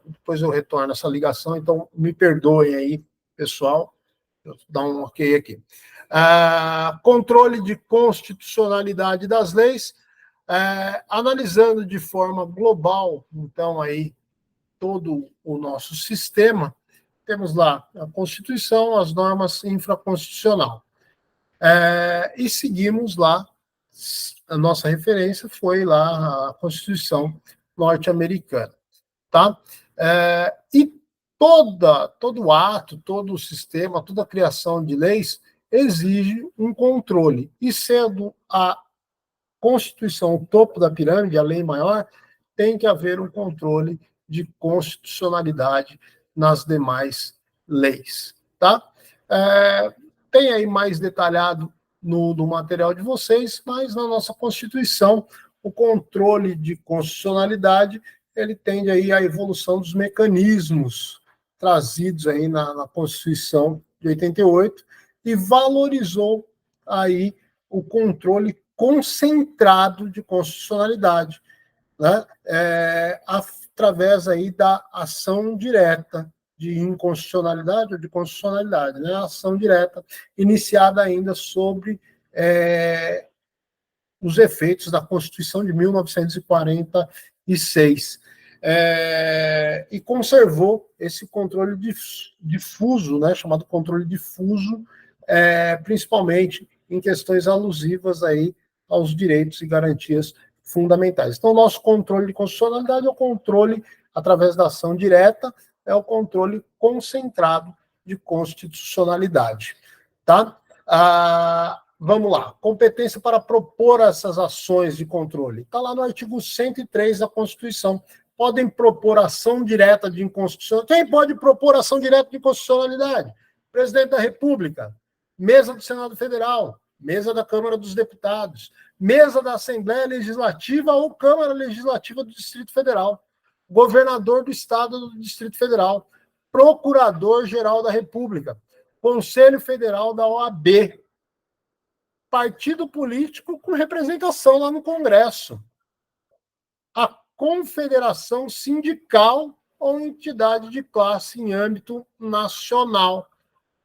Depois eu retorno essa ligação, então me perdoem aí, pessoal. Vou dar um ok aqui. Controle de constitucionalidade das leis, analisando de forma global, então, aí, todo o nosso sistema, temos lá a Constituição, as normas infraconstitucionais. E seguimos lá, a nossa referência foi lá a Constituição norte-americana. Tá? E todo ato, todo o sistema, toda a criação de leis exige um controle. E sendo a Constituição o topo da pirâmide, a lei maior, tem que haver um controle de constitucionalidade nas demais leis. Tá? Tem aí mais detalhado no material de vocês, mas na nossa Constituição, o controle de constitucionalidade, ele tende aí à evolução dos mecanismos trazidos aí na Constituição de 88 e valorizou aí o controle concentrado de constitucionalidade, né? Através aí da ação direta de inconstitucionalidade ou de constitucionalidade, né? A ação direta iniciada ainda sobre os efeitos da Constituição de 1946. E conservou esse controle difuso, né, chamado controle difuso, principalmente em questões alusivas aí aos direitos e garantias fundamentais. Então, o nosso controle de constitucionalidade é o controle através da ação direta, é o controle concentrado de constitucionalidade. Tá? Vamos lá. Competência para propor essas ações de controle. Está lá no artigo 103 da Constituição. Podem propor ação direta de inconstitucionalidade. Quem pode propor ação direta de inconstitucionalidade? Presidente da República, mesa do Senado Federal, mesa da Câmara dos Deputados, mesa da Assembleia Legislativa ou Câmara Legislativa do Distrito Federal. governador do Estado do Distrito Federal, procurador-geral da República, Conselho Federal da OAB, partido político com representação lá no Congresso, a confederação sindical ou entidade de classe em âmbito nacional,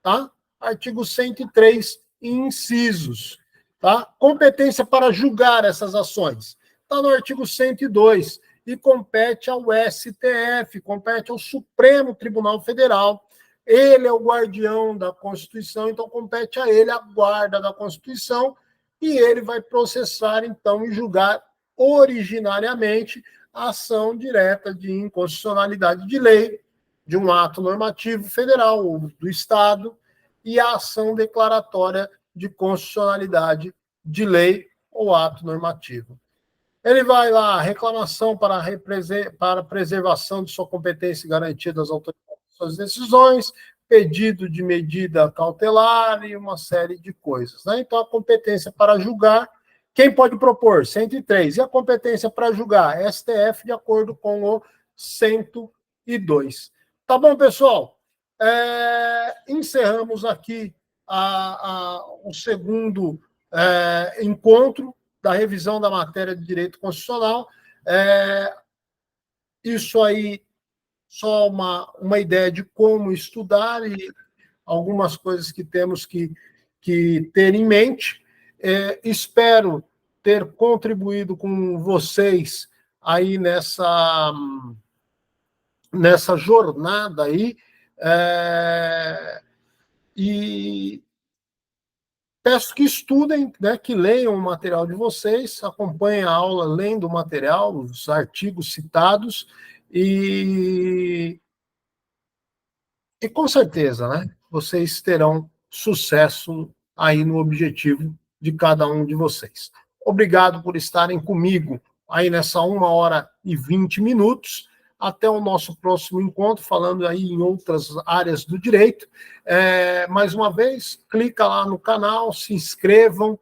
tá? Artigo 103, incisos, tá? Competência para julgar essas ações. Está no artigo 102 e compete ao STF, compete ao Supremo Tribunal Federal. Ele é o guardião da Constituição, então compete a ele a guarda da Constituição e ele vai processar, então, e julgar originariamente a ação direta de inconstitucionalidade de lei, de um ato normativo federal ou do Estado, e a ação declaratória de constitucionalidade de lei ou ato normativo. Ele vai lá, reclamação para preservação de sua competência garantida às autoridades de suas decisões, pedido de medida cautelar e uma série de coisas. Né? Então, a competência para julgar, quem pode propor? 103. E a competência para julgar? STF, de acordo com o 102. Tá bom, pessoal? Encerramos aqui o segundo encontro da revisão da matéria de direito constitucional. Isso aí, só uma ideia de como estudar e algumas coisas que temos que ter em mente. Espero ter contribuído com vocês aí nessa jornada aí. E peço que estudem, né, que leiam o material de vocês, acompanhem a aula lendo o material, os artigos citados, e com certeza, né, vocês terão sucesso aí no objetivo de cada um de vocês. Obrigado por estarem comigo aí nessa 1h20. Até o nosso próximo encontro, falando aí em outras áreas do direito. Mais uma vez, clica lá no canal, se inscrevam,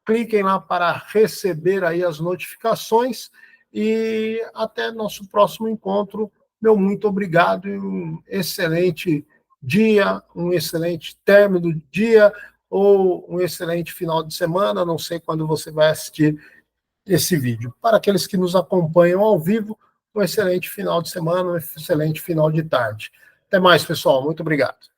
cliquem lá para receber aí as notificações e até nosso próximo encontro. Meu muito obrigado e um excelente dia, um excelente término do dia ou um excelente final de semana, não sei quando você vai assistir esse vídeo. Para aqueles que nos acompanham ao vivo, um excelente final de semana, um excelente final de tarde. Até mais, pessoal. Muito obrigado.